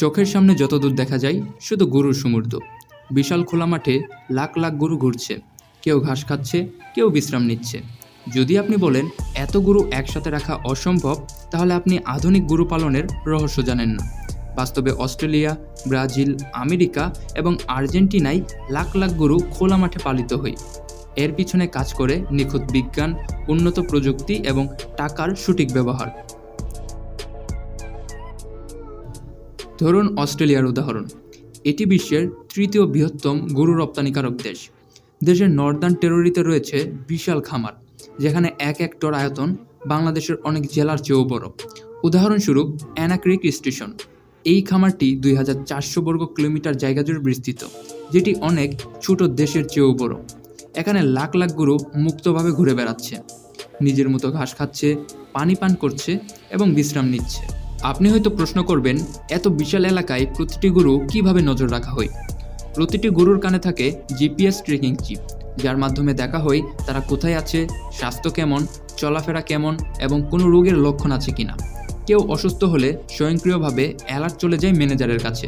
চোখের সামনে যতদূর দেখা যায় শুধু গরুর সমুদ্র। বিশাল খোলা মাঠে লাখ লাখ গরু ঘুরছে, কেউ ঘাস খাচ্ছে, কেউ বিশ্রাম নিচ্ছে। যদি আপনি বলেন এত গরু একসাথে রাখা অসম্ভব, তাহলে আপনি আধুনিক গরু পালনের রহস্য জানেন না। বাস্তবে অস্ট্রেলিয়া, ব্রাজিল, আমেরিকা এবং আর্জেন্টিনায় লাখ লাখ গরু খোলা মাঠে পালিত হয়। এর পিছনে কাজ করে নিখুঁত বিজ্ঞান, উন্নত প্রযুক্তি এবং টাকার সঠিক ব্যবহার। ধরুন অস্ট্রেলিয়ার উদাহরণ। এটি বিশ্বের তৃতীয় বৃহত্তম গরু রপ্তানিকারক দেশ। দেশের নর্দার্ন টেরিটরিতে রয়েছে বিশাল খামার, যেখানে 1 হেক্টর আয়তন বাংলাদেশের অনেক জেলার চেয়েও বড়। উদাহরণস্বরূপ অ্যানা ক্রিক স্টেশন। এই খামারটি 2400 বর্গ কিলোমিটার জায়গা জুড়ে বিস্তৃত, যেটি অনেক ছোট দেশের চেয়েও বড়। এখানে লাখ লাখ গরু মুক্তভাবে ঘুরে বেড়াচ্ছে, নিজের মতো ঘাস খাচ্ছে, পানি পান করছে এবং বিশ্রাম নিচ্ছে। আপনি হয়তো প্রশ্ন করবেন, এত বিশাল এলাকায় প্রতিটি গরু কিভাবে নজর রাখা হয়? প্রতিটি গরুর কানে থাকে জিপিএস ট্রেকিং চিপ, যার মাধ্যমে দেখা হয় তারা কোথায় আছে, স্বাস্থ্য কেমন, চলাফেরা কেমন এবং কোনো রোগের লক্ষণ আছে কিনা। কেউ অসুস্থ হলে স্বয়ংক্রিয়ভাবে অ্যালার্ট চলে যায় ম্যানেজারের কাছে।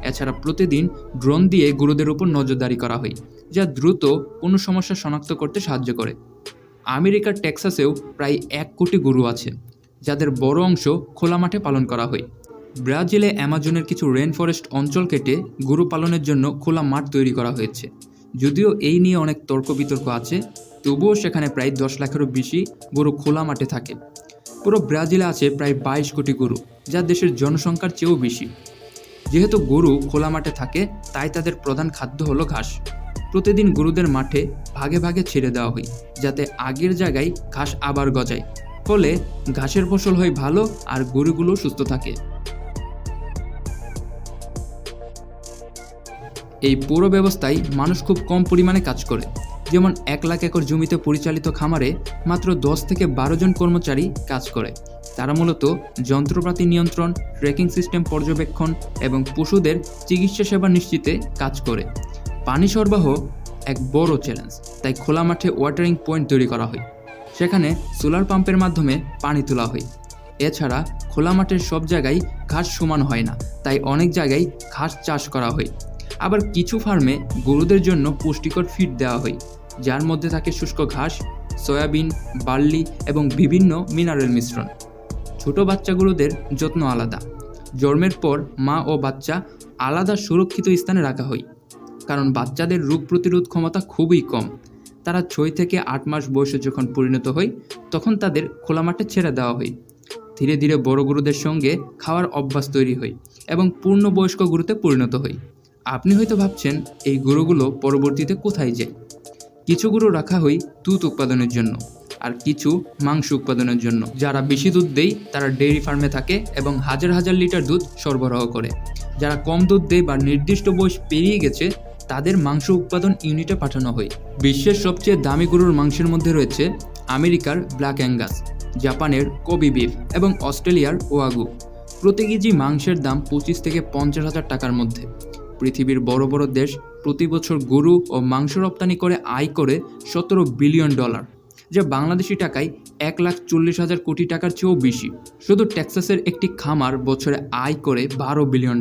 এছাড়া প্রতিদিন ড্রোন দিয়ে গরুদের উপর নজরদারি করা হয়, যা দ্রুত কোনো সমস্যা শনাক্ত করতে সাহায্য করে। আমেরিকার টেক্সাসেও প্রায় 1 কোটি গরু আছে, যাদের বড় অংশ খোলা মাঠে পালন করা হয়। ব্রাজিলে অ্যামাজনের কিছু রেন ফরেস্ট অঞ্চল কেটে গরু পালনের জন্য খোলা মাঠ তৈরি করা হয়েছে। যদিও এই নিয়ে অনেক তর্ক বিতর্ক আছে, তবুও সেখানে প্রায় 10 লাখেরও বেশি গরু খোলা মাঠে থাকে। পুরো ব্রাজিলে আছে প্রায় 22 কোটি গরু, যা দেশের জনসংখ্যার চেয়েও বেশি। যেহেতু গরু খোলা মাঠে থাকে, তাই তাদের প্রধান খাদ্য হলো ঘাস। প্রতিদিন গরুদের মাঠে ভাগে ভাগে ছেড়ে দেওয়া হয়, যাতে আগের জায়গায় ঘাস আবার গজায়। ফলে ঘাসের ফসল হয় ভালো আর গরুগুলো সুস্থ থাকে। এই পুরো ব্যবস্থায় মানুষ খুব কম পরিমাণে কাজ করে। যেমন 1 লাখ একর জমিতে পরিচালিত খামারে মাত্র 10 থেকে 12 জন কর্মচারী কাজ করে। তারা মূলত যন্ত্রপাতি নিয়ন্ত্রণ, ট্রেকিং সিস্টেম পর্যবেক্ষণ এবং পশুদের চিকিৎসা সেবা নিশ্চিতে কাজ করে। পানি সরবরাহ এক বড় চ্যালেঞ্জ, তাই খোলা মাঠে ওয়াটারিং পয়েন্ট তৈরি করা হয়। সেখানে সোলার পাম্পের মাধ্যমে পানি তোলা হয়। এছাড়া খোলা মাঠের সব জায়গায় ঘাস সমান হয় না, তাই অনেক জায়গায় ঘাস চাষ করা হয়। আবার কিছু ফার্মে গরুদের জন্য পুষ্টিকর ফিড দেওয়া হয়, যার মধ্যে থাকে শুষ্ক ঘাস, সয়াবিন, বার্লি এবং বিভিন্ন মিনারেল মিশ্রণ। ছোট বাচ্চা গরুদের যত্ন আলাদা। জন্মের পর মা ও বাচ্চা আলাদা সুরক্ষিত স্থানে রাখা হয়, কারণ বাচ্চাদের রোগ প্রতিরোধ ক্ষমতা খুবই কম। তারা 6 থেকে 8 মাস বয়সে যখন পরিণত হয়, তখন তাদের খোলা মাঠে ছেড়ে দেওয়া হয়। ধীরে ধীরে বড় গরুদের সঙ্গে খাওয়ার অভ্যাস তৈরি হয় এবং পূর্ণবয়স্ক গরুতে পরিণত হয়। আপনি হয়তো ভাবছেন, এই গরুগুলো পরবর্তীতে কোথায় যায়? কিছু গরু রাখা হয় দুধ উৎপাদনের জন্য, আর কিছু মাংস উৎপাদনের জন্য। যারা বেশি দুধ দেয় তারা ডেইরি ফার্মে থাকে এবং হাজার হাজার লিটার দুধ সরবরাহ করে। যারা কম দুধ দেয় বা নির্দিষ্ট বয়স পেরিয়ে গেছে, তাদের মাংস উৎপাদন ইউনিটে পাঠানো হয়। বিশ্বের সবচেয়ে দামি গরুর মাংসের মধ্যে রয়েছে আমেরিকার ব্ল্যাক অ্যাঙ্গাস, জাপানের কোবি বিফ এবং অস্ট্রেলিয়ার ওয়াগু। প্রতি কেজি মাংসের দাম 25 থেকে 50 হাজার টাকার মধ্যে। পৃথিবীর বড় বড় দেশ প্রতি বছর গরু ও মাংস রপ্তানি করে আয় করে $17 বিলিয়ন, যা বাংলাদেশি টাকায় 1,40,000 কোটি টাকার চেয়েও বেশি। শুধু টেক্সাসের একটি খামার বছরে আয় করে $12 বিলিয়ন।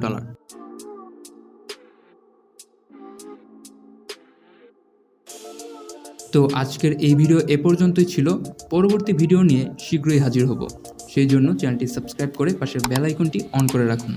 তো আজকের এই ভিডিও এ পর্যন্তই ছিল। পরবর্তী ভিডিও নিয়ে শীঘ্রই হাজির হব। সেই জন্য চ্যানেলটি সাবস্ক্রাইব করে পাশের বেল আইকনটি অন করে রাখুন।